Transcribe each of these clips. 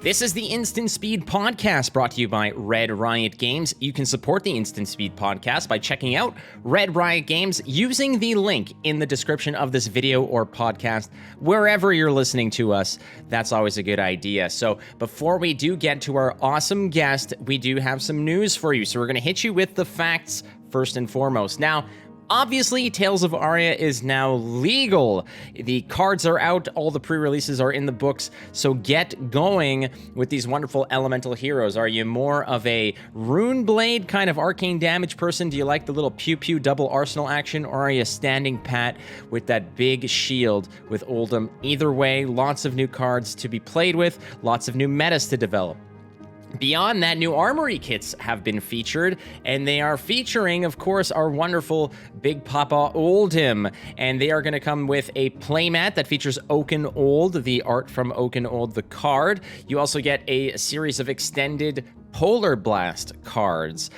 This is the Instant Speed Podcast brought to you by Red Riot Games. You can support the Instant Speed Podcast by checking out Red Riot Games using the link in the description of this video or podcast, wherever you're listening to us. That's always a good idea. So before we do get to our awesome guest, we do have some news for you. So we're going to hit you with the facts first and foremost. Now, obviously, Tales of Aria is now legal. The cards are out, all the pre-releases are in the books, so get going with these wonderful elemental heroes. Are you more of a rune blade kind of arcane damage person? Do you like the little pew-pew double arsenal action, or are you standing pat with that big shield with Oldhim? Either way, lots of new cards to be played with, lots of new metas to develop. Beyond that, new armory kits have been featured, and they are featuring, of course, our wonderful Big Papa Oldhim, and they are going to come with a playmat that features Oaken Old, the art from Oaken Old, the card. You also get a series of extended Polar Blast cards.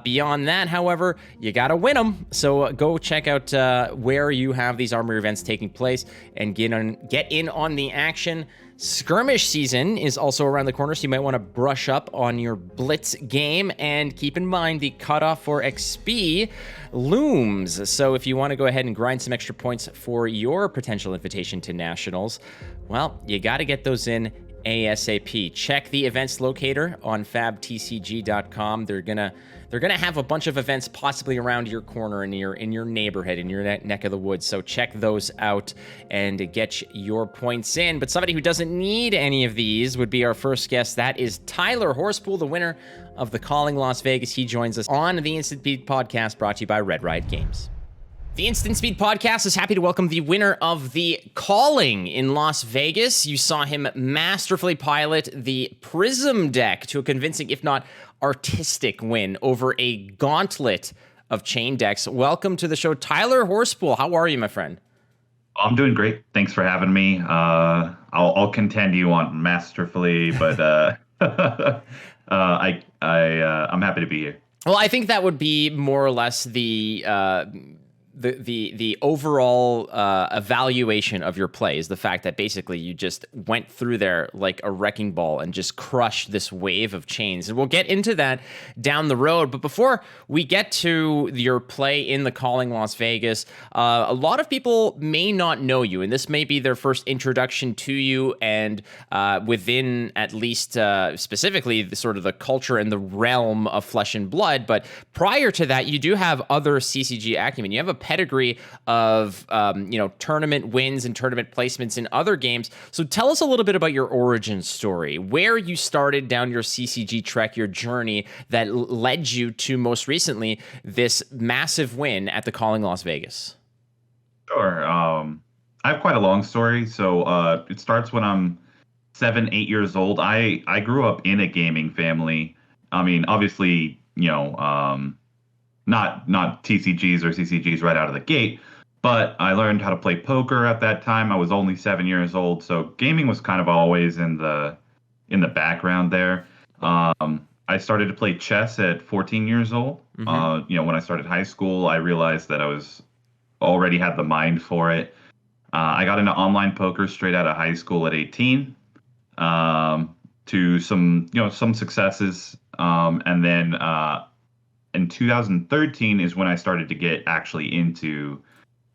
Beyond that, however, you gotta win them. So go check out where you have these armory events taking place and get in on the action. Skirmish season is also around the corner, so you might want to brush up on your Blitz game, and keep in mind the cutoff for XP looms. So if you want to go ahead and grind some extra points for your potential invitation to Nationals, well, you got to get those in ASAP. Check the events locator on fabtcg.com. They're gonna have a bunch of events possibly around your corner, in your neighborhood, in your neck of the woods. So check those out and get your points in. But somebody who doesn't need any of these would be our first guest. That is Tyler Horspool, the winner of the Calling Las Vegas. He joins us on the Instant Speed Podcast, brought to you by Red Riot Games. The Instant Speed Podcast is happy to welcome the winner of the Calling in Las Vegas. You saw him masterfully pilot the Prism deck to a convincing, if not artistic, win over a gauntlet of chain decks. Welcome to the show, Tyler Horspool. How are you, my friend? I'm doing great. Thanks for having me. I'll contend you on masterfully, but I'm happy to be here. Well, I think that would be more or less the overall evaluation of your play is the fact that basically you just went through there like a wrecking ball and just crushed this wave of chains. And we'll get into that down the road. But before we get to your play in the Calling Las Vegas, a lot of people may not know you, and this may be their first introduction to you, and within at least specifically the sort of the culture and the realm of Flesh and Blood. But prior to that, you do have other CCG acumen. You have a pedigree of tournament wins and tournament placements in other games. So tell us a little bit about your origin story, where you started down your CCG trek, your journey that led you to most recently this massive win at the Calling Las Vegas. Sure. I have quite a long story. So it starts when I'm 7, 8 years old. I grew up in a gaming family. I mean, obviously, not TCGs or CCGs right out of the gate, but I learned how to play poker at that time. I was only 7 years old, so gaming was kind of always in the background there. I started to play chess at 14 years old. Mm-hmm. When I started high school, I realized that I was already had the mind for it. I got into online poker straight out of high school at 18, to some successes, and then in 2013 is when I started to get actually into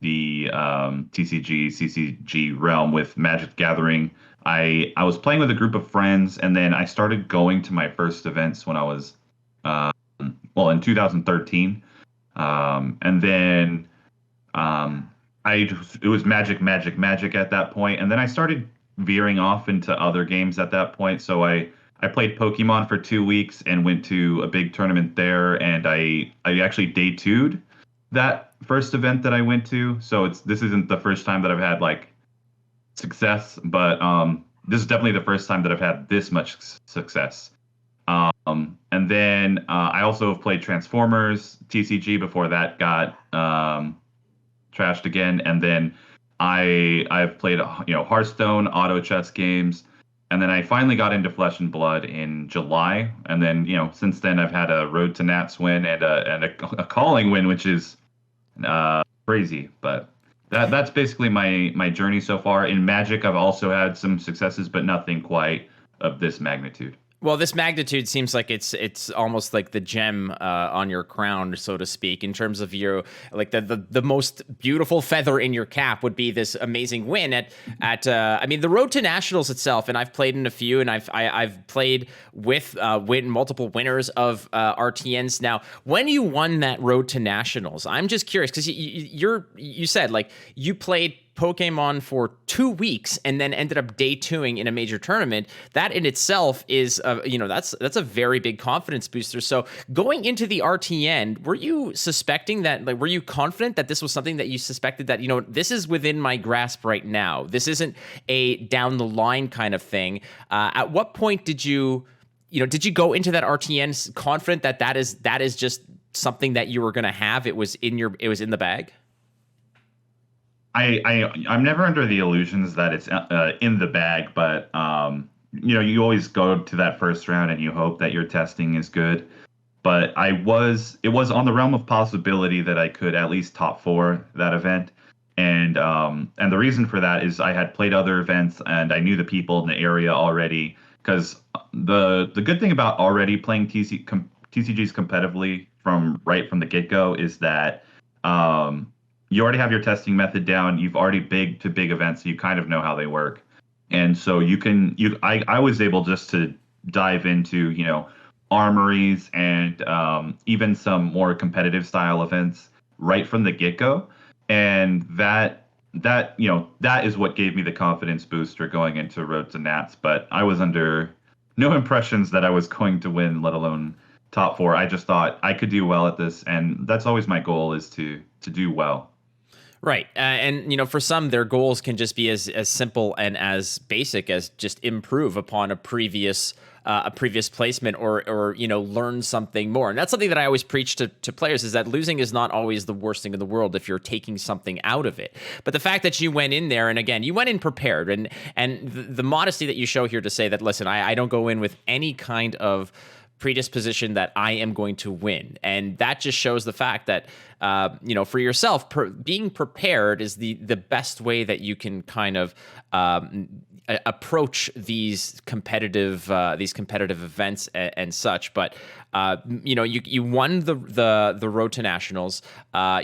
the TCG, CCG realm with Magic Gathering. I was playing with a group of friends, and then I started going to my first events when I was, in 2013. And then it was Magic at that point. And then I started veering off into other games at that point. So I played Pokemon for 2 weeks and went to a big tournament there, and I actually day two'd that first event that I went to. So this isn't the first time that I've had like success, but this is definitely the first time that I've had this much success. And then I also have played Transformers TCG before that got trashed again, and then I've played Hearthstone auto chess games. And then I finally got into Flesh and Blood in July. And then, since then I've had a Road to Nats win and a Calling win, which is crazy. But that's basically my journey so far. In Magic, I've also had some successes, but nothing quite of this magnitude. Well, this magnitude seems like it's almost like the gem on your crown, so to speak, in terms of your like the most beautiful feather in your cap would be this amazing win at I mean the road to nationals itself, and I've played in a few, and I've played with multiple winners of RTNs. Now, when you won that road to nationals, I'm just curious because you said like you played Pokemon for 2 weeks and then ended up day 2ing in a major tournament. That in itself is that's a very big confidence booster. So going into the RTN, were you suspecting that, like, were you confident that this was something that you suspected that, this is within my grasp right now? This isn't a down the line kind of thing. At what point did you go into that RTN confident that that is just something that you were going to have? It was in the bag? I'm never under the illusions that it's in the bag, but you always go to that first round and you hope that your testing is good. But it was on the realm of possibility that I could at least top 4 that event, and the reason for that is I had played other events and I knew the people in the area already. Because the good thing about already playing TCGs competitively from the get-go is that you already have your testing method down. You've already big events, so you kind of know how they work. And so I was able just to dive into, armories and even some more competitive style events right from the get-go. And that is what gave me the confidence booster going into Road to Nats. But I was under no impressions that I was going to win, let alone top 4. I just thought I could do well at this, and that's always my goal, is to do well. Right. And, for some, their goals can just be as simple and as basic as just improve upon a previous placement or learn something more. And that's something that I always preach to players, is that losing is not always the worst thing in the world if you're taking something out of it. But the fact that you went in there, and again, you went in prepared, and the modesty that you show here to say that, listen, I don't go in with any kind of predisposition that I am going to win. And that just shows the fact that, for yourself, being prepared is the best way that you can kind of approach these competitive events and such. But you won the road to nationals,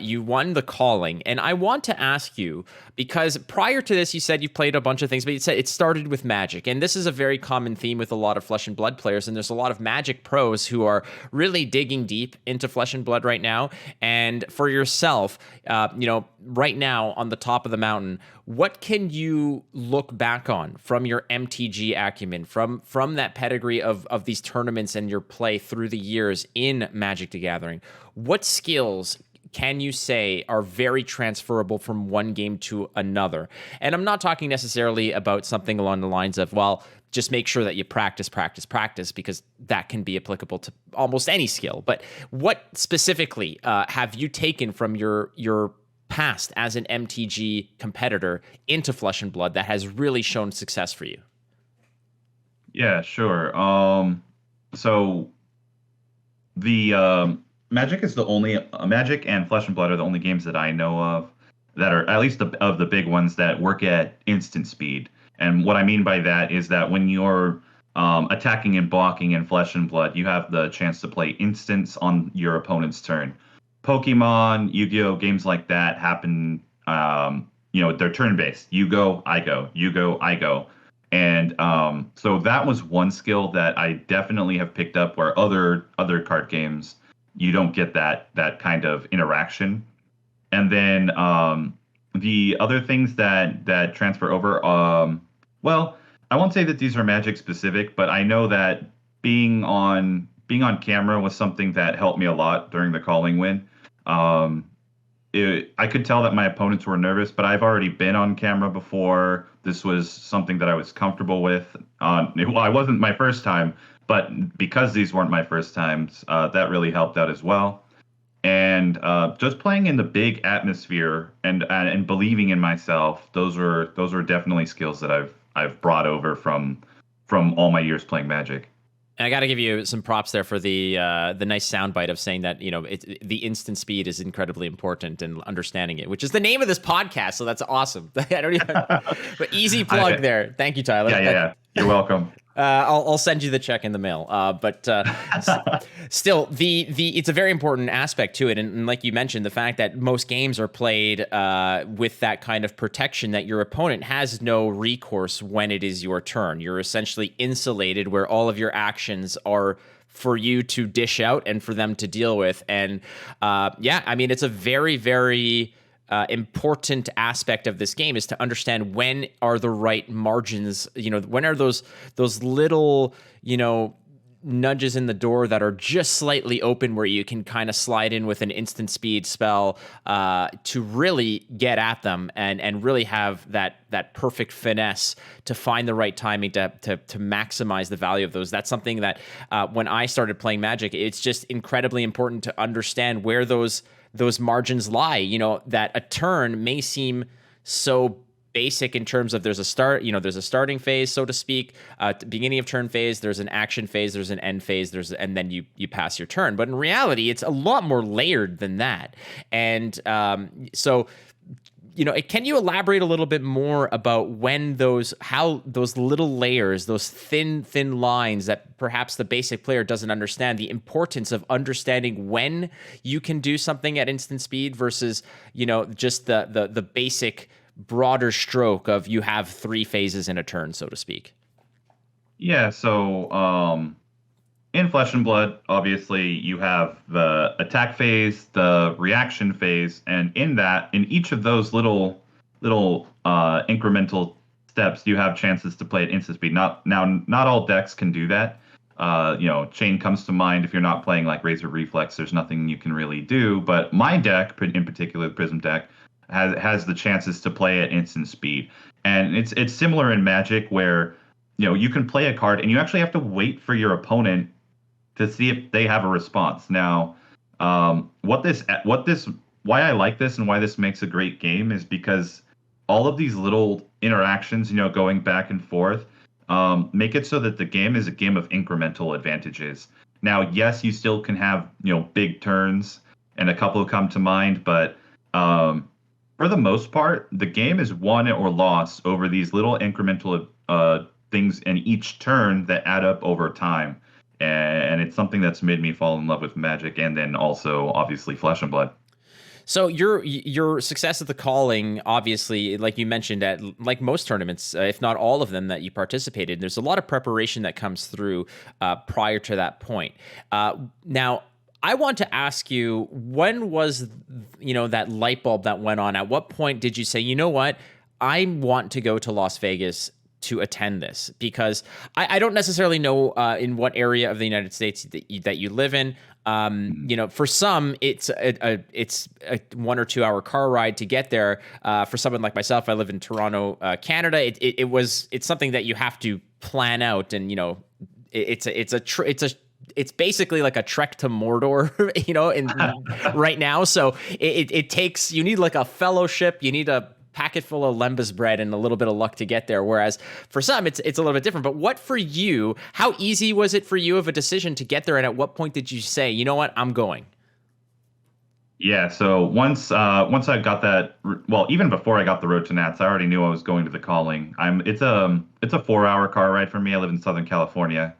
you won the calling, and I want to ask you, because prior to this you said you played a bunch of things, but you said it started with Magic, and this is a very common theme with a lot of Flesh and Blood players, and there's a lot of Magic pros who are really digging deep into Flesh and Blood right now. And for yourself, right now on the top of the mountain, what can you look back on from your MTG acumen, from that pedigree of these tournaments and your play through the years in Magic the Gathering? What skills can you say are very transferable from one game to another? And I'm not talking necessarily about something along the lines of, well, just make sure that you practice, because that can be applicable to almost any skill. But what specifically have you taken from your past as an MTG competitor into Flesh and Blood that has really shown success for you? Yeah, sure. So the Magic is the only Magic and Flesh and Blood are the only games that I know of that are, at least of the big ones, that work at instant speed. And what I mean by that is that when you're attacking and blocking in Flesh and Blood, you have the chance to play instants on your opponent's turn. Pokemon, Yu-Gi-Oh, games like that happen, they're turn-based. You go, I go. You go, I go. And so that was one skill that I definitely have picked up, where other card games, you don't get that kind of interaction. And then the other things that transfer over, well, I won't say that these are Magic specific, but I know that being on camera was something that helped me a lot during the calling win. I could tell that my opponents were nervous, but I've already been on camera before. This was something that I was comfortable with. It wasn't my first time, but because these weren't my first times, that really helped out as well. And just playing in the big atmosphere and believing in myself, those are definitely skills that I've brought over from all my years playing Magic. And I got to give you some props there for the nice soundbite of saying that, the instant speed is incredibly important and understanding it, which is the name of this podcast. So that's awesome. I don't even, but easy plug there. Thank you, Tyler. Yeah. You're welcome. I'll send you the check in the mail. But still, it's a very important aspect to it, and like you mentioned, the fact that most games are played with that kind of protection, that your opponent has no recourse when it is your turn. You're essentially insulated, where all of your actions are for you to dish out and for them to deal with. And I mean, it's a very, very important aspect of this game, is to understand when are the right margins, when are those little, nudges in the door that are just slightly open, where you can kind of slide in with an instant speed spell to really get at them and really have that perfect finesse to find the right timing to maximize the value of those. That's something that when I started playing Magic, it's just incredibly important to understand where those margins lie. That a turn may seem so basic in terms of there's a starting phase, so to speak, beginning of turn phase, there's an action phase, there's an end phase, and then you pass your turn. But in reality, it's a lot more layered than that. And can you elaborate a little bit more about how those little layers, those thin lines that perhaps the basic player doesn't understand, the importance of understanding when you can do something at instant speed versus, just the basic broader stroke of you have 3 phases in a turn, so to speak? Yeah, so in Flesh and Blood, obviously you have the attack phase, the reaction phase, and in each of those little incremental steps, you have chances to play at instant speed. Not all decks can do that. Chain comes to mind. If you're not playing like Razor Reflex, there's nothing you can really do. But my deck, in particular, the Prism deck, has the chances to play at instant speed. And it's similar in Magic, where you can play a card and you actually have to wait for your opponent to see if they have a response. Now, why I like this and why this makes a great game is because all of these little interactions, going back and forth, make it so that the game is a game of incremental advantages. Now, yes, you still can have big turns, and a couple come to mind, but for the most part, the game is won or lost over these little incremental things in each turn that add up over time. And it's something that's made me fall in love with Magic, and then also, obviously, Flesh and Blood. So your success at the calling, obviously, like you mentioned, at like most tournaments, if not all of them that you participated, there's a lot of preparation that comes through prior to that point. Now, I want to ask you, when was, that light bulb that went on? At what point did you say, you know what, I want to go to Las Vegas to attend this? Because I don't necessarily know in what area of the United States that you live in. For some, it's a 1 or 2 hour car ride to get there. For someone like myself, I live in Toronto, Canada. It's something that you have to plan out, and it's basically like a trek to Mordor, right now. So it takes, you need like a fellowship, you need a packet full of lembas bread and a little bit of luck to get there. Whereas for some, it's a little bit different. But what for you, how easy was it for you of a decision to get there? And at what point did you say, you know what, I'm going? Yeah, so once I got that, well, even before I got the road to Nats, I already knew I was going to the calling. It's a 4-hour car ride for me. I live in Southern California.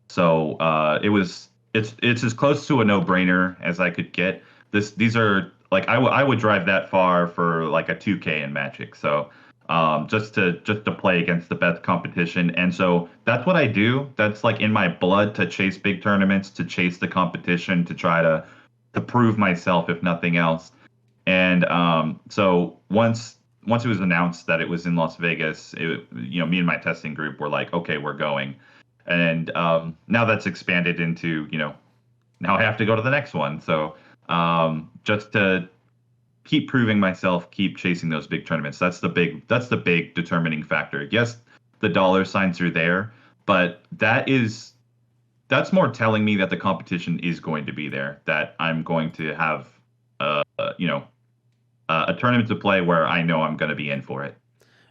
So it's as close to a no-brainer as I could get. These are like I would drive that far for like a 2K in Magic. So just to play against the best competition. And so that's what I do. That's like in my blood, to chase big tournaments, to chase the competition, to try to prove myself, if nothing else. And so once it was announced that it was in Las Vegas, me and my testing group were like, okay, we're going. And now that's expanded into, now I have to go to the next one. So just to keep proving myself, keep chasing those big tournaments. That's the big determining factor. Yes, the dollar signs are there, but that's more telling me that the competition is going to be there, that I'm going to have a tournament to play where I know I'm going to be in for it.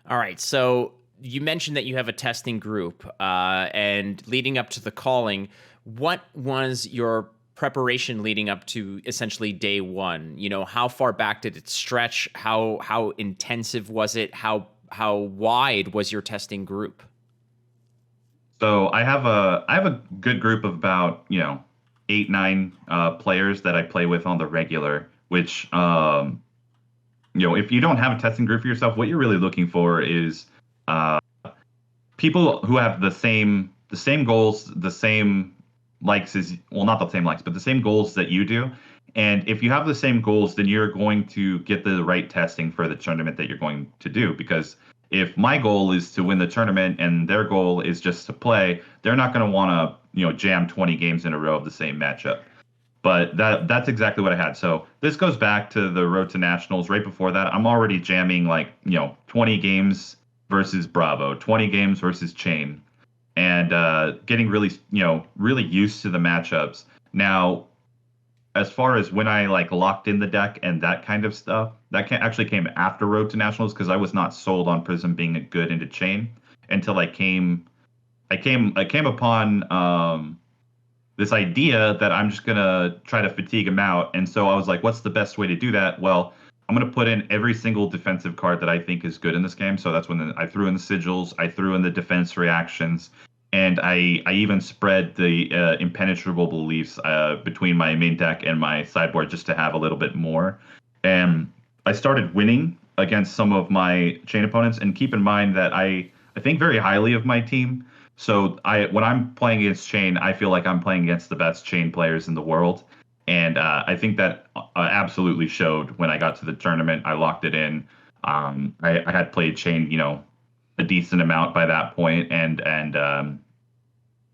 All right. So you mentioned that you have a testing group, and leading up to the calling, what was your preparation leading up to essentially day one? How far back did it stretch? How intensive was it? How wide was your testing group? So I have a good group of about 8 9 players that I play with on the regular. Which if you don't have a testing group for yourself, what you're really looking for is uh, people who have the same goals, the same likes as well, not the same likes, but the same goals that you do. And if you have the same goals, then you're going to get the right testing for the tournament that you're going to do. Because if my goal is to win the tournament and their goal is just to play, they're not going to want to, jam 20 games in a row of the same matchup. But that's exactly what I had. So this goes back to the road to nationals. Right before that, I'm already jamming 20 games versus Bravo, 20 games versus Chain, and getting really really used to the matchups. Now, as far as when I locked in the deck and that kind of stuff, that actually came after road to nationals because I was not sold on Prism being a good into Chain until I came upon this idea that I'm just gonna try to fatigue him out. And so I was like, what's the best way to do that? Well, I'm gonna put in every single defensive card that I think is good in this game. So that's when I threw in the sigils, I threw in the defense reactions, and I even spread the impenetrable beliefs between my main deck and my sideboard just to have a little bit more. And I started winning against some of my chain opponents. And keep in mind that I think very highly of my team. So when I'm playing against Chain, I feel like I'm playing against the best Chain players in the world, and I think that absolutely showed when I got to the tournament. I locked it in. I had played Chain, a decent amount by that point, and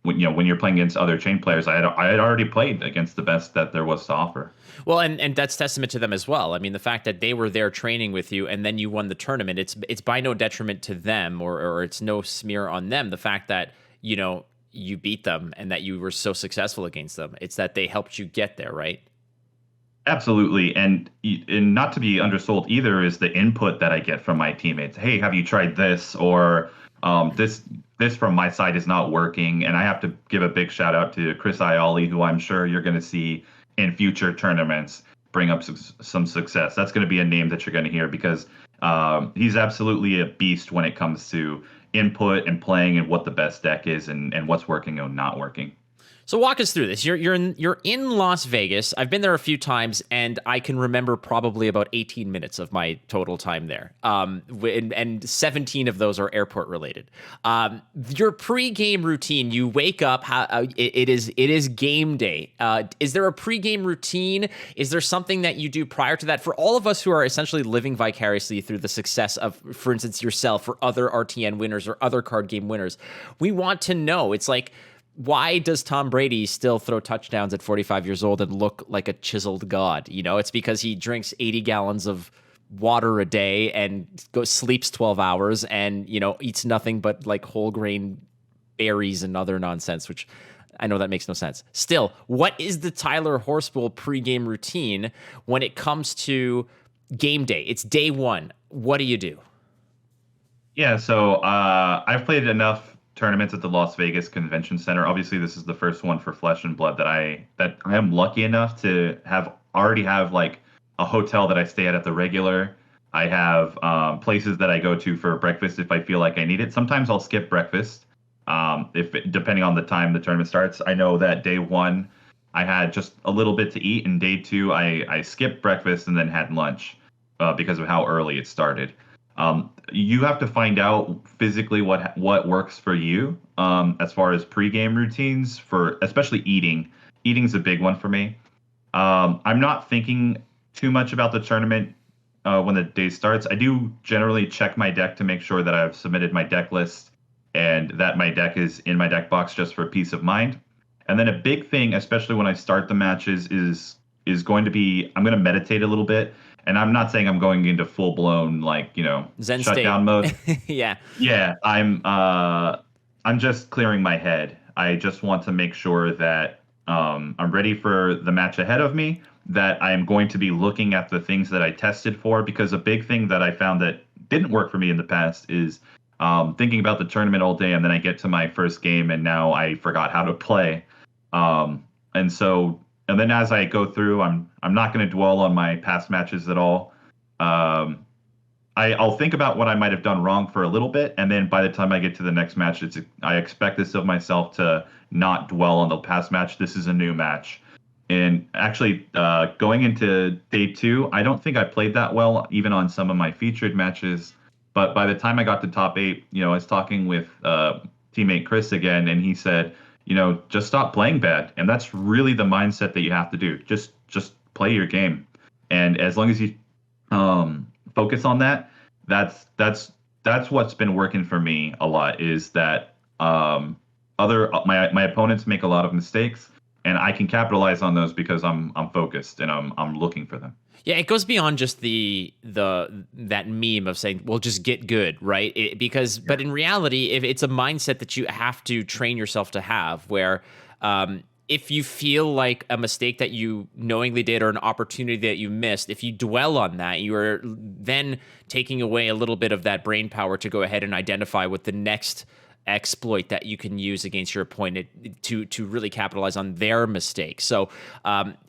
when you're playing against other Chain players, I had already played against the best that there was to offer. Well, and that's testament to them as well. I mean, the fact that they were there training with you and then you won the tournament, it's by no detriment to them, or it's no smear on them. The fact that, you beat them and that you were so successful against them, it's that they helped you get there, right? Absolutely, and not to be undersold either is the input that I get from my teammates. Hey, have you tried this? Or this from my side is not working. And I have to give a big shout out to Chris Ioli, who I'm sure you're going to see in future tournaments bring up some success. That's going to be a name that you're going to hear because he's absolutely a beast when it comes to input and playing and what the best deck is and what's working and not working. So walk us through this. You're in Las Vegas. I've been there a few times, and I can remember probably about 18 minutes of my total time there. And 17 of those are airport related. Your pregame routine. You wake up. It is game day. Is there a pregame routine? Is there something that you do prior to that? For all of us who are essentially living vicariously through the success of, for instance, yourself or other RTN winners or other card game winners, we want to know. It's like, why does Tom Brady still throw touchdowns at 45 years old and look like a chiseled god? It's because he drinks 80 gallons of water a day and sleeps 12 hours and, eats nothing but like whole grain berries and other nonsense, which I know that makes no sense. Still, what is the Tyler Horspool pregame routine when it comes to game day? It's day one. What do you do? Yeah, so I've played enough tournaments at the Las Vegas Convention Center. Obviously, this is the first one for Flesh and Blood that I am lucky enough to already have like a hotel that I stay at the regular. I have places that I go to for breakfast if I feel like I need it. Sometimes I'll skip breakfast depending on the time the tournament starts. I know that day one I had just a little bit to eat, and day two I skipped breakfast and then had lunch because of how early it started. You have to find out physically what works for you as far as pregame routines for especially eating. Eating's a big one for me. I'm not thinking too much about the tournament when the day starts. I do generally check my deck to make sure that I've submitted my deck list and that my deck is in my deck box just for peace of mind. And then a big thing, especially when I start the matches, is going to be I'm going to meditate a little bit. And I'm not saying I'm going into full blown Zen shutdown mode. Yeah. Yeah, I'm just clearing my head. I just want to make sure that I'm ready for the match ahead of me, that I'm going to be looking at the things that I tested for, because a big thing that I found that didn't work for me in the past is thinking about the tournament all day, and then I get to my first game and now I forgot how to play. And then as I go through, I'm not going to dwell on my past matches at all. I'll think about what I might have done wrong for a little bit, and then by the time I get to the next match, I expect this of myself to not dwell on the past match. This is a new match. And actually, going into day two, I don't think I played that well, even on some of my featured matches. But by the time I got to top eight, I was talking with teammate Chris again, and he said, just stop playing bad. And that's really the mindset that you have to do. Just play your game. And as long as you focus on that, that's what's been working for me a lot, is that my opponents make a lot of mistakes, and I can capitalize on those because I'm focused and I'm looking for them. Yeah, it goes beyond just that meme of saying, "Well, just get good," right? But in reality, if it's a mindset that you have to train yourself to have, where if you feel like a mistake that you knowingly did or an opportunity that you missed, if you dwell on that, you are then taking away a little bit of that brain power to go ahead and identify what the next exploit that you can use against your opponent to really capitalize on their mistake. So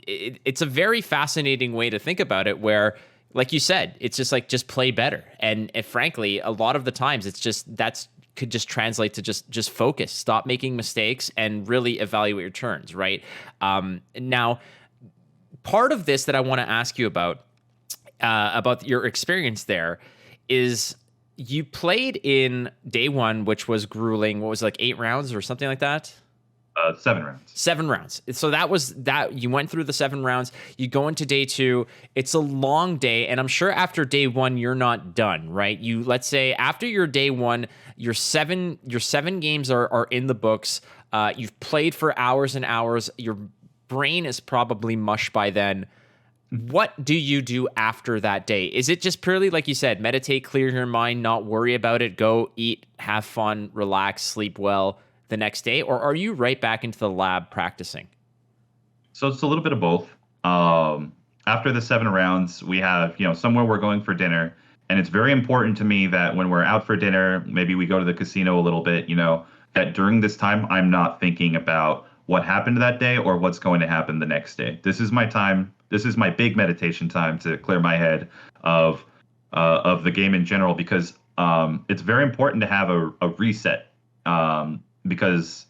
it's a very fascinating way to think about it, where, like you said, it's just play better. And frankly, a lot of the times could just translate to just focus, stop making mistakes, and really evaluate your turns, right? Now, part of this that I want to ask you about your experience there is, you played in day one, which was grueling. What was it, like 8 rounds or something like that? 7 rounds. 7 rounds. So that was that. You went through the 7 rounds. You go into day 2. It's a long day, and I'm sure after day 1 you're not done, right? Let's say after your day 1, your seven games are in the books. You've played for hours and hours. Your brain is probably mush by then. What do you do after that day? Is it just purely, like you said, meditate, clear your mind, not worry about it, go eat, have fun, relax, sleep well the next day? Or are you right back into the lab practicing? So it's a little bit of both. After the 7 rounds, we have, somewhere we're going for dinner. And it's very important to me that when we're out for dinner, maybe we go to the casino a little bit, that during this time, I'm not thinking about what happened that day or what's going to happen the next day. This is my time. This is my big meditation time to clear my head of the game in general, because it's very important to have a reset. Because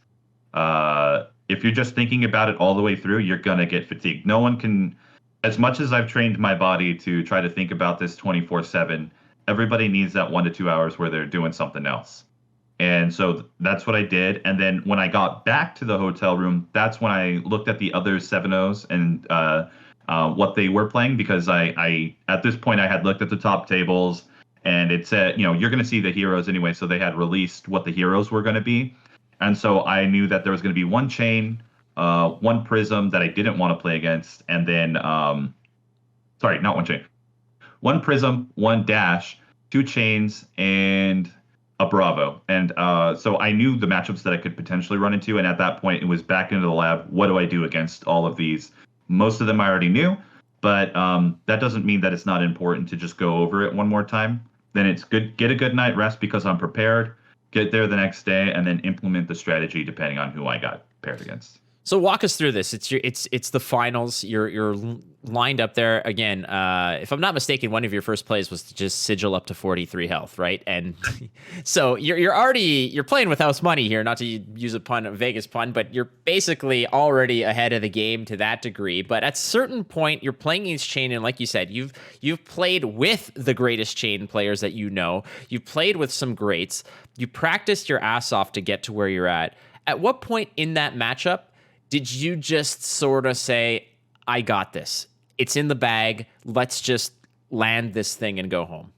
if you're just thinking about it all the way through, you're going to get fatigued. No one can, as much as I've trained my body to try to think about this 24/7, everybody needs that 1 to 2 hours where they're doing something else. And so that's what I did. And then when I got back to the hotel room, that's when I looked at the other 7-0s and what they were playing, because I at this point I had looked at the top tables, and it said, you're going to see the heroes anyway. So they had released what the heroes were going to be. And so I knew that there was going to be 1 chain, 1 prism that I didn't want to play against. And then, sorry, not 1 chain, 1 prism, 1 dash, 2 chains, and a Bravo. And so I knew the matchups that I could potentially run into. And at that point, it was back into the lab. What do I do against all of these? Most of them I already knew, but that doesn't mean that it's not important to just go over it one more time. Then it's good. Get a good night rest because I'm prepared. Get there the next day and then implement the strategy depending on who I got paired against. So walk us through this. It's the finals. You're lined up there again. If I'm not mistaken, one of your first plays was to just sigil up to 43 health, right? And so you're playing with house money here. Not to use a Vegas pun, but you're basically already ahead of the game to that degree. But at a certain point, you're playing against chain, and like you said, you've played with the greatest chain players that you know. You've played with some greats. You practiced your ass off to get to where you're at. At what point in that matchup did you just sort of say, I got this, it's in the bag, let's just land this thing and go home?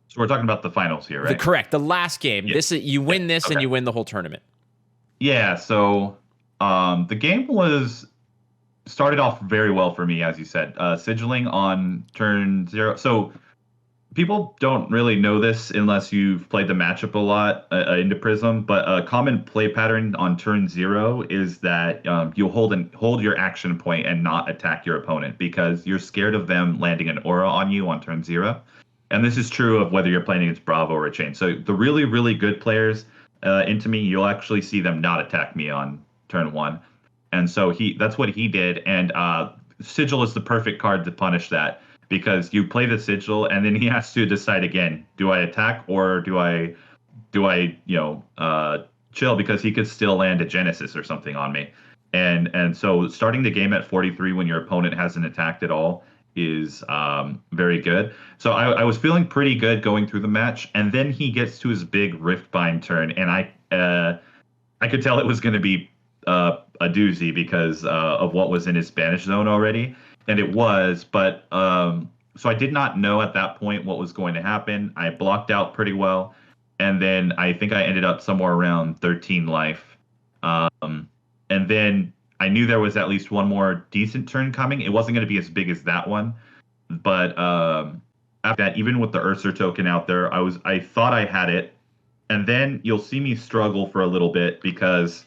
So we're talking about the finals here, right? Correct. The last game. Yeah. You win this okay. And you win the whole tournament. Yeah, so the game started off very well for me, as you said. Sigilling on turn 0. So people don't really know this unless you've played the matchup a lot into Prism, but a common play pattern on turn 0 is that you'll hold your action point and not attack your opponent because you're scared of them landing an aura on you on turn 0. And this is true of whether you're playing against Bravo or a chain. So the really, really good players into me, you'll actually see them not attack me on turn 1. And so that's what he did. And Sigil is the perfect card to punish that. because you play the sigil and then he has to decide again, do I attack or do I chill, because he could still land a Genesis or something on me. And so starting the game at 43 when your opponent hasn't attacked at all is very good. So I was feeling pretty good going through the match, and then he gets to his big Riftbind turn, and I could tell it was going to be a doozy because of what was in his Spanish zone already, and it was. But so I did not know at that point what was going to happen. I blocked out pretty well, and then I think I ended up somewhere around 13 life. And then I knew there was at least one more decent turn coming. It wasn't going to be as big as that one, but after that, even with the Ursa token out there, I thought I had it, and then you'll see me struggle for a little bit because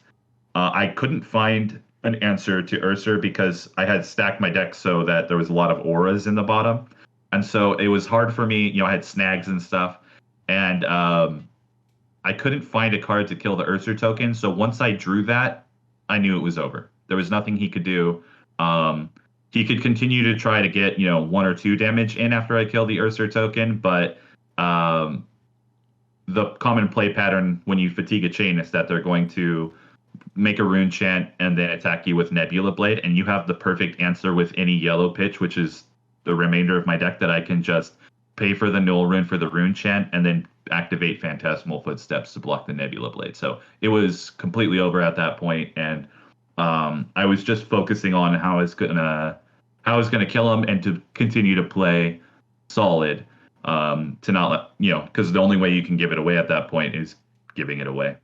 I couldn't find an answer to Ursa because I had stacked my deck so that there was a lot of auras in the bottom, and so it was hard for me. I had snags and stuff, and I couldn't find a card to kill the Ursa token. So once I drew that, I knew it was over. There was nothing he could do. He could continue to try to get, 1 or 2 damage in after I kill the Ursa token, but the common play pattern when you fatigue a chain is that they're going to make a rune chant and then attack you with Nebula Blade, and you have the perfect answer with any yellow pitch, which is the remainder of my deck, that I can just pay for the null rune for the rune chant and then activate Phantasmal Footsteps to block the Nebula Blade. So it was completely over at that point, and I was just focusing on how I was gonna kill him and to continue to play solid, to not let because the only way you can give it away at that point is giving it away.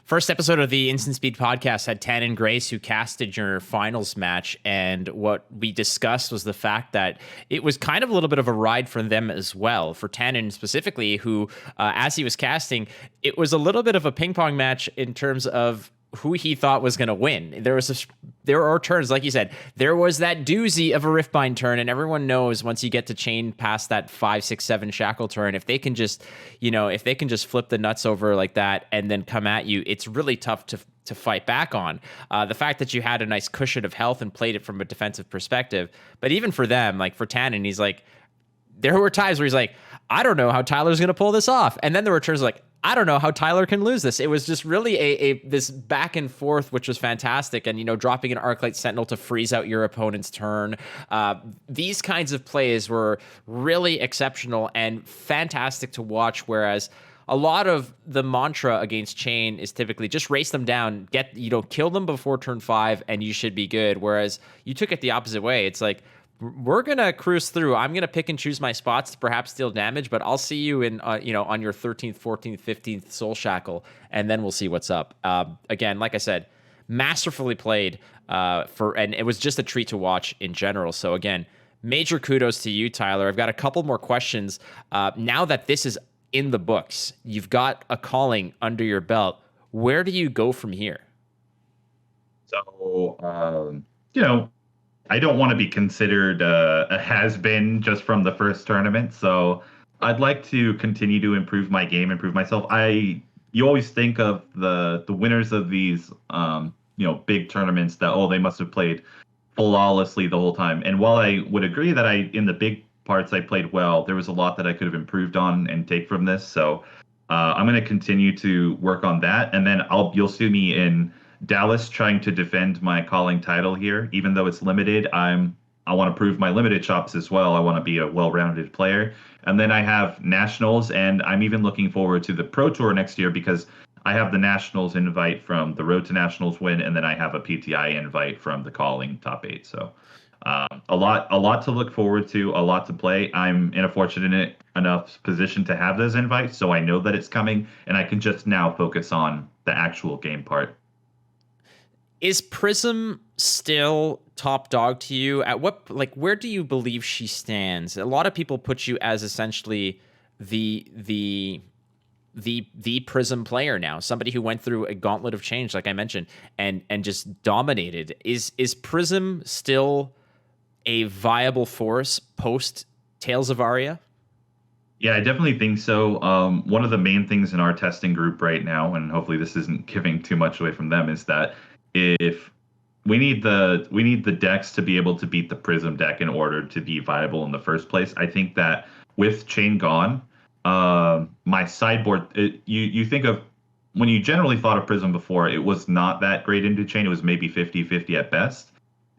First episode of the Instant Speed podcast had Tan and Grace, who casted your finals match, and what we discussed was the fact that it was kind of a little bit of a ride for them as well. For Tannen specifically, who, as he was casting, it was a little bit of a ping pong match in terms of who he thought was going to win. There are turns, like you said, there was that doozy of a Riftbind turn, and everyone knows once you get to chain past that 5, 6, 7 shackle turn, if they can just flip the nuts over like that and then come at you, it's really tough to fight back on. The fact that you had a nice cushion of health and played it from a defensive perspective, but even for them, like for Tannen, he's like, there were times where he's like, I don't know how Tyler's going to pull this off, and then there were turns like, I don't know how Tyler can lose this. It was just really this back and forth, which was fantastic. And, dropping an Arclight Sentinel to freeze out your opponent's turn. These kinds of plays were really exceptional and fantastic to watch, whereas a lot of the mantra against Chain is typically just race them down, kill them before turn 5, and you should be good. Whereas you took it the opposite way. It's like, we're going to cruise through. I'm going to pick and choose my spots to perhaps deal damage, but I'll see you in, on your 13th, 14th, 15th Soul Shackle, and then we'll see what's up. Again, like I said, masterfully played, and it was just a treat to watch in general. So again, major kudos to you, Tyler. I've got a couple more questions. Now that this is in the books, you've got a calling under your belt. Where do you go from here? So, I don't want to be considered a has-been just from the first tournament, so I'd like to continue to improve my game, improve myself. You always think of the winners of these big tournaments that they must have played flawlessly the whole time. And while I would agree that in the big parts I played well, there was a lot that I could have improved on and take from this. So I'm going to continue to work on that, and then you'll see me in Dallas trying to defend my calling title here. Even though it's limited, I want to prove my limited chops as well. I want to be a well-rounded player. And then I have nationals, and I'm even looking forward to the Pro Tour next year because I have the nationals invite from the Road to Nationals win, and then I have a PTI invite from the calling top 8. So a lot to look forward to, a lot to play. I'm in a fortunate enough position to have those invites, so I know that it's coming, and I can just now focus on the actual game part. Is Prism still top dog to you? Where do you believe she stands? A lot of people put you as essentially the Prism player now, somebody who went through a gauntlet of change, like I mentioned, and just dominated. Is Prism still a viable force post Tales of Aria? Yeah, I definitely think so. One of the main things in our testing group right now, and hopefully this isn't giving too much away from them, is that if we need the decks to be able to beat the Prism deck in order to be viable in the first place. I think that with Chain gone, my sideboard, you think of when you generally thought of Prism before, it was not that great into Chain. It was maybe 50-50 at best.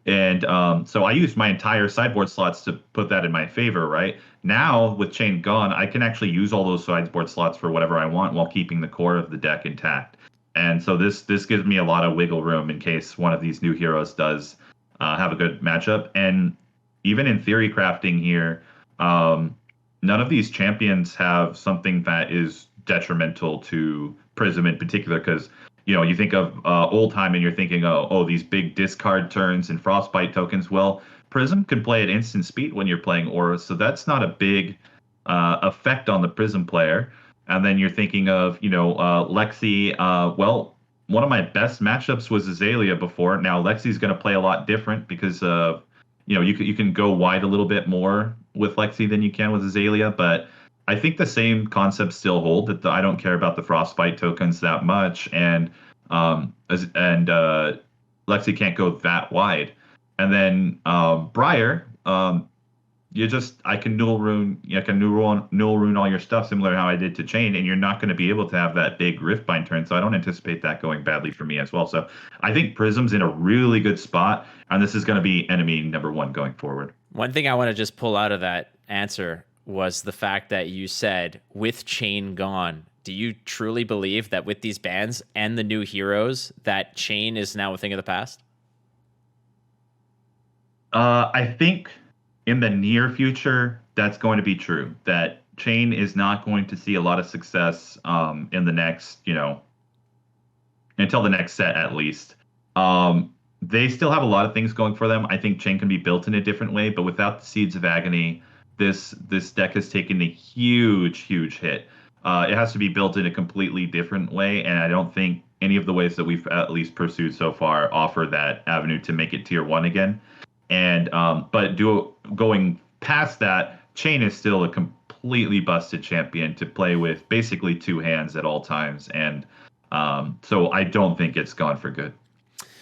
And so I used my entire sideboard slots to put that in my favor, right? Now, with Chain gone, I can actually use all those sideboard slots for whatever I want while keeping the core of the deck intact. And so this gives me a lot of wiggle room in case one of these new heroes does have a good matchup. And even in theory crafting here, none of these champions have something that is detrimental to Prism in particular, because you think of old time and you're thinking, oh, these big discard turns and frostbite tokens. Well, Prism can play at instant speed when you're playing auras, so that's not a big effect on the Prism player. And then you're thinking of, Lexi. Well, one of my best matchups was Azalea before. Now Lexi's going to play a lot different because you can go wide a little bit more with Lexi than you can with Azalea, but I think the same concepts still hold, that I don't care about the frostbite tokens that much, and Lexi can't go that wide. And then Briar, I can null rune all your stuff, similar to how I did to Chain, and you're not going to be able to have that big Riftbind turn. So I don't anticipate that going badly for me as well. So I think Prism's in a really good spot, and this is going to be enemy number one going forward. One thing I want to just pull out of that answer was the fact that you said with Chain gone. Do you truly believe that with these bans and the new heroes that Chain is now a thing of the past? I think in the near future, that's going to be true. That Chain is not going to see a lot of success in the next, until the next set at least. They still have a lot of things going for them. I think Chain can be built in a different way, but without the Seeds of Agony, this deck has taken a huge hit. It has to be built in a completely different way, and I don't think any of the ways that we've at least pursued so far offer that avenue to make it tier 1 again. And going past that, Chain is still a completely busted champion to play with basically two hands at all times, and so I don't think it's gone for good.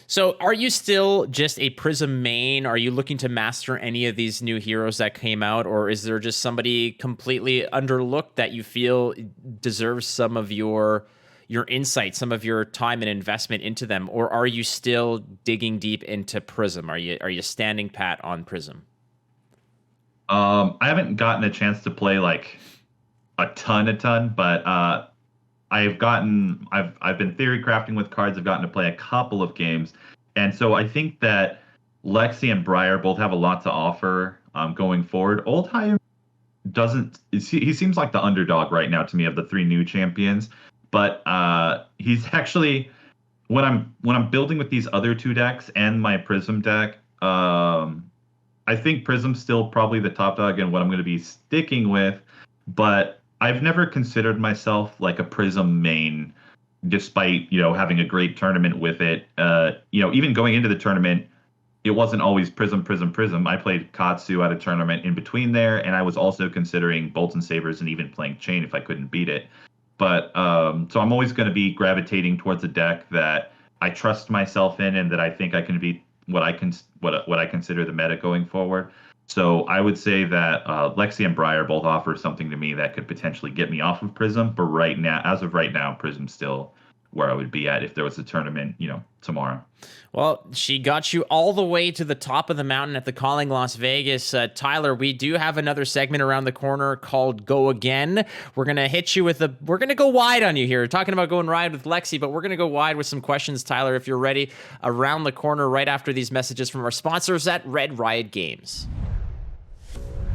So are you still just a Prism main? Are you looking to master any of these new heroes that came out? Or is there just somebody completely underlooked that you feel deserves some of your insight, some of your time and investment into them? Or are you still digging deep into Prism? Are you standing pat on Prism? I haven't gotten a chance to play like a ton, but I've been theory crafting with cards. I've gotten to play a couple of games, and so I think that Lexi and Briar both have a lot to offer going forward. Oldhim doesn't. He seems like the underdog right now to me of the three new champions, but he's actually when I'm building with these other two decks and my Prism deck. I think Prism's still probably the top dog and what I'm going to be sticking with, but I've never considered myself like a Prism main, despite, having a great tournament with it. Even going into the tournament, it wasn't always Prism. I played Katsu at a tournament in between there, and I was also considering Bolts and Sabers and even playing Chain if I couldn't beat it. But so I'm always going to be gravitating towards a deck that I trust myself in and that I think I can beat what I consider the meta going forward. So I would say that Lexi and Briar both offer something to me that could potentially get me off of Prism. But as of right now, Prism's still where I would be at if there was a tournament, tomorrow. Well, she got you all the way to the top of the mountain at the Calling Las Vegas. Tyler, we do have another segment around the corner called Go Again. We're going to hit you we're going to go wide on you here. We're talking about going wide with Lexi, but we're going to go wide with some questions, Tyler, if you're ready, around the corner right after these messages from our sponsors at Red Riot Games.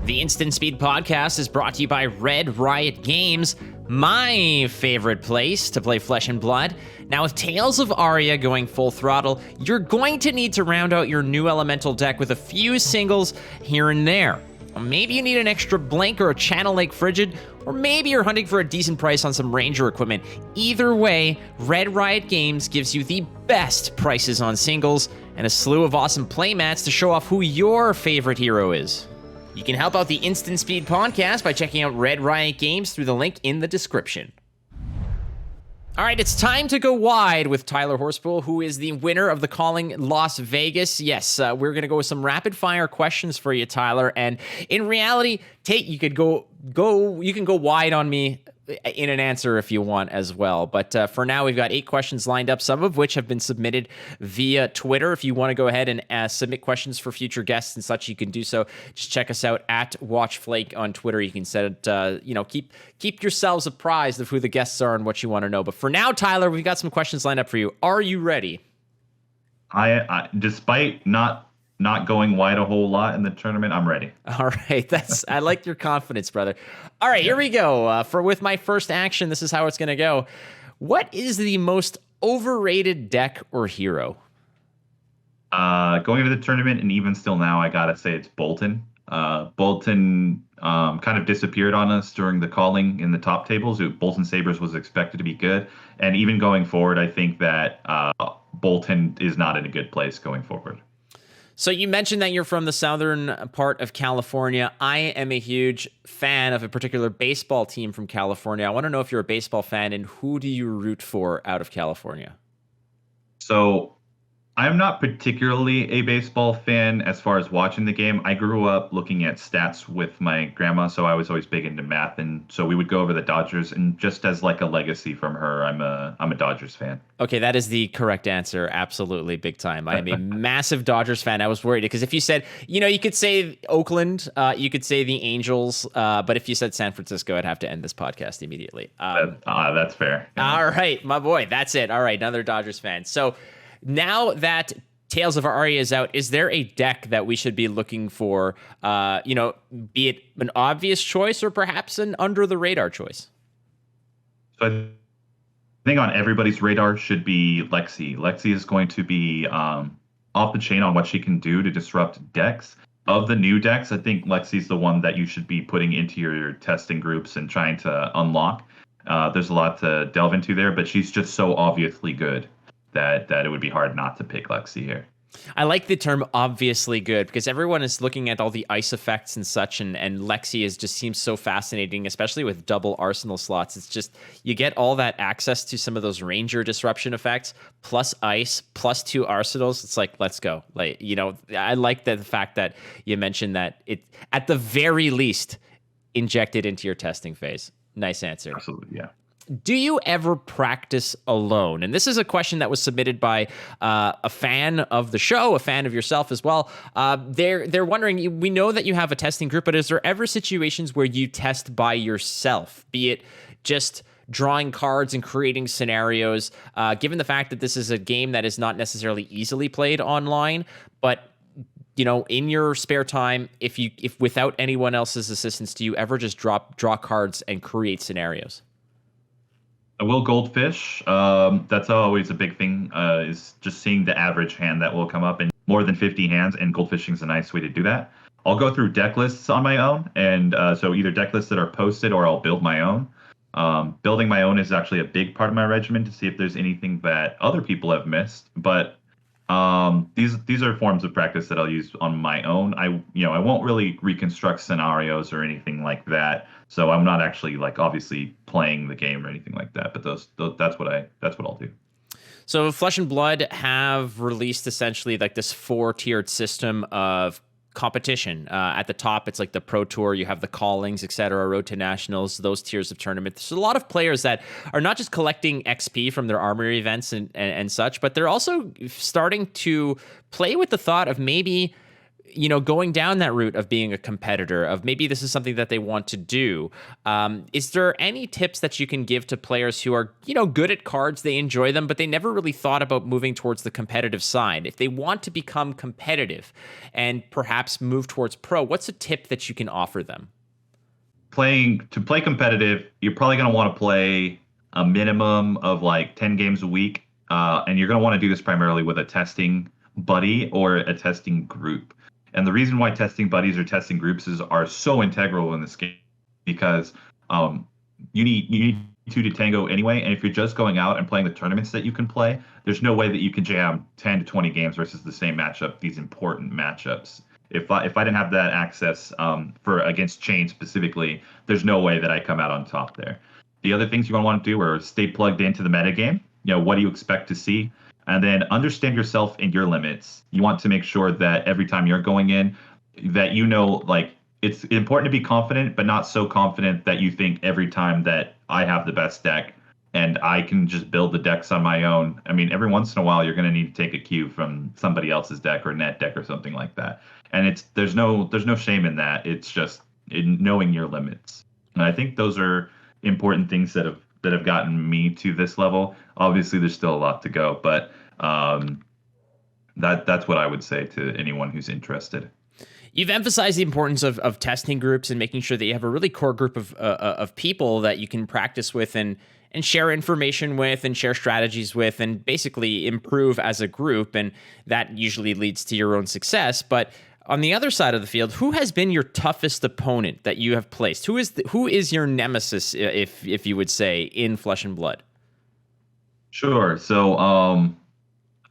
The Instant Speed Podcast is brought to you by Red Riot Games, my favorite place to play Flesh and Blood. Now, with Tales of Aria going full throttle, you're going to need to round out your new elemental deck with a few singles here and there. Maybe you need an extra Blink or a Channel Lake Frigid, or maybe you're hunting for a decent price on some Ranger equipment. Either way, Red Riot Games gives you the best prices on singles and a slew of awesome playmats to show off who your favorite hero is. You can help out the Instant Speed Podcast by checking out Red Riot Games through the link in the description. All right, it's time to go wide with Tyler Horspool, who is the winner of the Calling Las Vegas. Yes, we're going to go with some rapid fire questions for you, Tyler. And in reality, you could go you can go wide on me in an answer if you want as well. But for now, we've got 8 questions lined up, some of which have been submitted via Twitter. If you want to go ahead and submit questions for future guests and such, you can do so. Just check us out at WatchFlake on Twitter. You can set it, keep yourselves apprised of who the guests are and what you want to know. But for now, Tyler, we've got some questions lined up for you. Are you ready? I despite not going wide a whole lot in the tournament, I'm ready. All right, I like your confidence, brother. All right, here we go. With my first action, this is how it's going to go. What is the most overrated deck or hero? Going into the tournament, and even still now, I gotta say it's Bolton. Bolton kind of disappeared on us during the calling in the top tables. Bolton Sabres was expected to be good, and even going forward, I think that Bolton is not in a good place going forward. So you mentioned that you're from the southern part of California. I am a huge fan of a particular baseball team from California. I want to know if you're a baseball fan, and who do you root for out of California? So I'm not particularly a baseball fan as far as watching the game. I grew up looking at stats with my grandma, so I was always big into math, and so we would go over the Dodgers. And just as like a legacy from her, I'm a Dodgers fan. Okay, that is the correct answer. Absolutely, big time. I am a massive Dodgers fan. I was worried because if you said, you could say Oakland, you could say the Angels, but if you said San Francisco, I'd have to end this podcast immediately. That's fair. All right, my boy, that's it. All right, another Dodgers fan. So now that Tales of Aria is out, is there a deck that we should be looking for, be it an obvious choice or perhaps an under-the-radar choice? So I think on everybody's radar should be Lexi. Lexi is going to be off the chain on what she can do to disrupt decks. Of the new decks, I think Lexi's the one that you should be putting into your testing groups and trying to unlock. There's a lot to delve into there, but she's just so obviously good that it would be hard not to pick Lexi here. I like the term obviously good because everyone is looking at all the ice effects and such, and Lexi just seems so fascinating, especially with double arsenal slots. It's just, you get all that access to some of those ranger disruption effects, plus ice, plus 2 arsenals. It's like, let's go. I like the fact that you mentioned that it, at the very least, injected into your testing phase. Nice answer. Absolutely, yeah. Do you ever practice alone? And this is a question that was submitted by a fan of the show, a fan of yourself as well. They're wondering, we know that you have a testing group, but is there ever situations where you test by yourself, be it just drawing cards and creating scenarios, given the fact that this is a game that is not necessarily easily played online, but in your spare time, if without anyone else's assistance, do you ever just draw cards and create scenarios? I will goldfish. That's always a big thing, is just seeing the average hand that will come up in more than 50 hands, and goldfishing is a nice way to do that. I'll go through deck lists on my own, and so either deck lists that are posted or I'll build my own. Building my own is actually a big part of my regimen to see if there's anything that other people have missed. But these are forms of practice that I'll use on my own. I won't really reconstruct scenarios or anything like that. So I'm not actually obviously playing the game or anything like that. But that's what I'll do. So Flesh and Blood have released essentially this 4-tiered system of competition. At the top, it's like the Pro Tour, you have the Callings, etc., Road to Nationals, those tiers of tournaments. There's a lot of players that are not just collecting XP from their armory events and such, but they're also starting to play with the thought of maybe going down that route of being a competitor, of maybe this is something that they want to do. Is there any tips that you can give to players who are, good at cards, they enjoy them, but they never really thought about moving towards the competitive side? If they want to become competitive and perhaps move towards pro, what's a tip that you can offer them? To play competitive, you're probably going to want to play a minimum of 10 games a week. And you're going to want to do this primarily with a testing buddy or a testing group. And the reason why testing buddies or testing groups are so integral in this game, because you need 2 to tango anyway. And if you're just going out and playing the tournaments that you can play, there's no way that you can jam 10 to 20 games versus the same matchup, these important matchups. If I didn't have that access against Chain specifically, there's no way that I come out on top there. The other things you're going to want to do are stay plugged into the metagame. What do you expect to see? And then understand yourself and your limits. You want to make sure that every time you're going in, that like it's important to be confident, but not so confident that you think every time that I have the best deck and I can just build the decks on my own. I mean, every once in a while you're going to need to take a cue from somebody else's deck or net deck or something like that. And there's no shame in that. It's just in knowing your limits. And I think those are important things that have gotten me to this level. Obviously, there's still a lot to go, but that's what I would say to anyone who's interested. You've emphasized the importance of testing groups and making sure that you have a really core group of people that you can practice with and share information with and share strategies with and basically improve as a group. And that usually leads to your own success. But on the other side of the field, who has been your toughest opponent that you have placed? Who is your nemesis, if you would say, in Flesh and Blood? Sure. So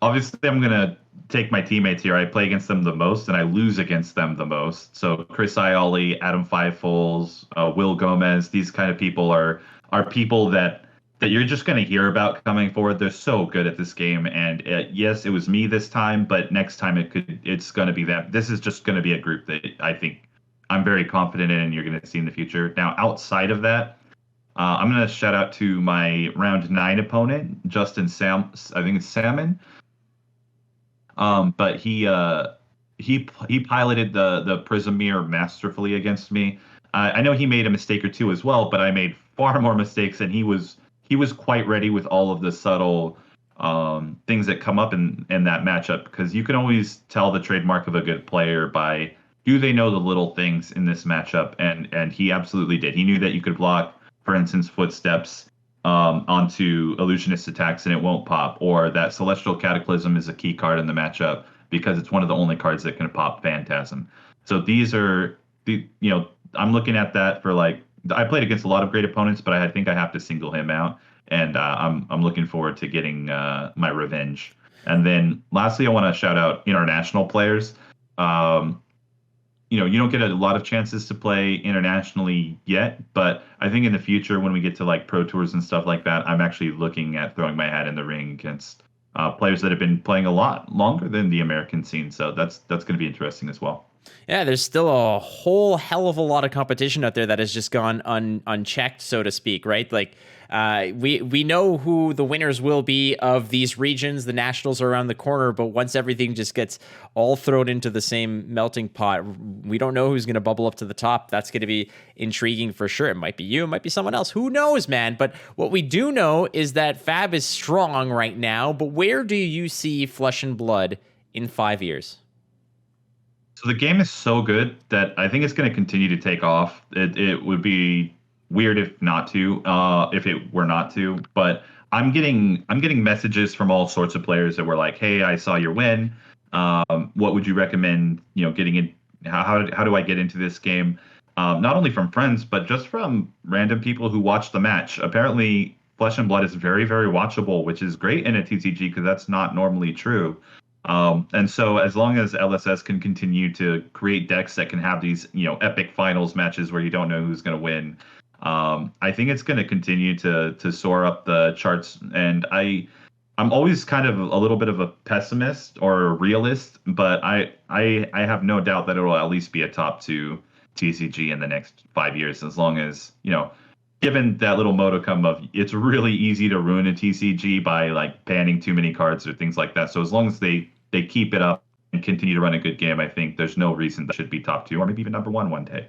obviously I'm going to take my teammates here. I play against them the most and I lose against them the most. So Chris Ioli, Adam Fivefuls, Will Gomez, these kind of people are people that you're just going to hear about coming forward. They're so good at this game. And yes, it was me this time, but next time it's going to be them. This is just going to be a group that I think I'm very confident in and you're going to see in the future. Now, outside of that, I'm going to shout out to my round 9 opponent, Justin I think it's Salmon. But he piloted the Prism mirror masterfully against me. I know he made a mistake or two as well, but I made far more mistakes, and he was quite ready with all of the subtle things that come up in that matchup, because you can always tell the trademark of a good player by, do they know the little things in this matchup? And he absolutely did. He knew that you could block, for instance, footsteps onto illusionist attacks and it won't pop, or that Celestial Cataclysm is a key card in the matchup because it's one of the only cards that can pop Phantasm. So these are I'm looking at that for I played against a lot of great opponents, but I think I have to single him out, and I'm looking forward to getting my revenge. And then lastly, I want to shout out international players. You don't get a lot of chances to play internationally yet, but I think in the future when we get to Pro Tours and stuff like that, I'm actually looking at throwing my hat in the ring against players that have been playing a lot longer than the American scene. So that's going to be interesting as well. Yeah, there's still a whole hell of a lot of competition out there that has just gone unchecked, so to speak, right? We know who the winners will be of these regions. The nationals are around the corner, but once everything just gets all thrown into the same melting pot, we don't know who's going to bubble up to the top. That's going to be intriguing for sure. It might be you, it might be someone else. Who knows, man? But what we do know is that Fab is strong right now, but where do you see Flesh and Blood in 5 years? So the game is so good that I think it's going to continue to take off. It would be weird if it were not to. But I'm getting messages from all sorts of players that were like, "Hey, I saw your win. What would you recommend? Getting in? How do I get into this game?" Not only from friends, but just from random people who watch the match. Apparently, Flesh and Blood is very, very watchable, which is great in a TCG because that's not normally true. And so as long as LSS can continue to create decks that can have these, epic finals matches where you don't know who's going to win, I think it's going to continue to soar up the charts. And I'm always kind of a little bit of a pessimist or a realist, but I have no doubt that it will at least be a top 2 TCG in the next 5 years, as long as, given that little modicum of it's really easy to ruin a TCG by banning too many cards or things like that. So as long as they keep it up and continue to run a good game, I think there's no reason that should be top 2 or maybe even number 1 one day.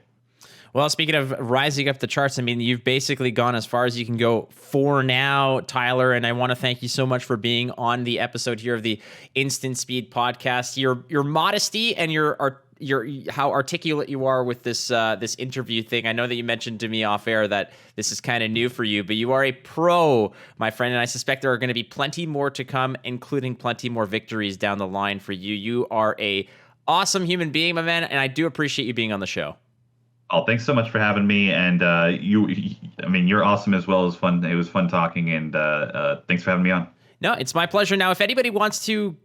Well, speaking of rising up the charts, I mean, you've basically gone as far as you can go for now, Tyler, and I want to thank you so much for being on the episode here of the Instant Speed podcast. Your modesty and your how articulate you are with this interview thing. I know that you mentioned to me off air that this is kind of new for you, but you are a pro, my friend, and I suspect there are going to be plenty more to come, including plenty more victories down the line for you. You are a awesome human being, my man, and I do appreciate you being on the show. Oh, thanks so much for having me. And you're awesome as well. It was fun talking, and thanks for having me on. No, it's my pleasure. Now, if anybody wants to,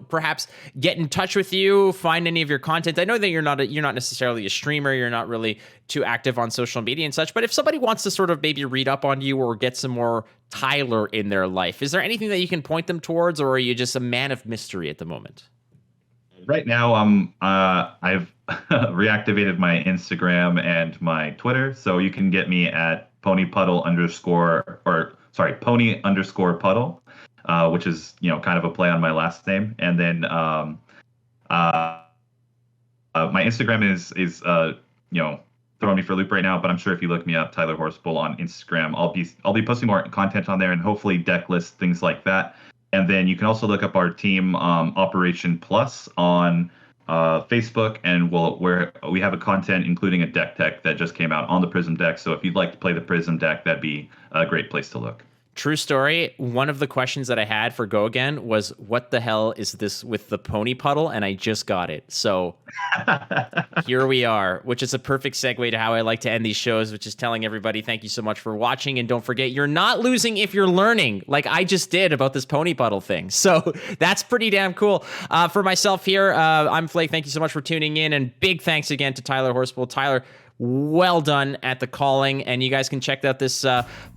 perhaps get in touch with you, find any of your content, I know that you're not necessarily a streamer, you're not really too active on social media and such, but if somebody wants to sort of maybe read up on you or get some more Tyler in their life, is there anything that you can point them towards, or are you just a man of mystery at the moment? Right now, I've reactivated my Instagram and my Twitter, so you can get me at pony_puddle, which is kind of a play on my last name. And then my Instagram is throwing me for a loop right now, but I'm sure if you look me up, Tyler Horspool on Instagram, I'll be posting more content on there and hopefully deck lists, things like that. And then you can also look up our team, Operation Plus, on Facebook, and we have a content including a deck tech that just came out on the Prism deck. So if you'd like to play the Prism deck, that'd be a great place to look. True story. One of the questions that I had for Go Again was, what the hell is this with the pony puddle? And I just got it. So here we are, which is a perfect segue to how I like to end these shows, which is telling everybody thank you so much for watching. And don't forget, you're not losing if you're learning, like I just did about this pony puddle thing. So that's pretty damn cool. For myself here, I'm Flake. Thank you so much for tuning in. And big thanks again to Tyler Horspool. Tyler, well done at the calling. And you guys can check out this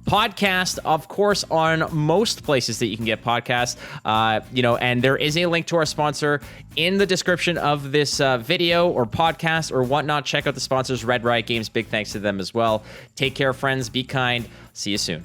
podcast, of course, on most places that you can get podcasts. And there is a link to our sponsor in the description of this video or podcast or whatnot. Check out the sponsors, Red Riot Games. Big thanks to them as well. Take care, friends. Be kind. See you soon.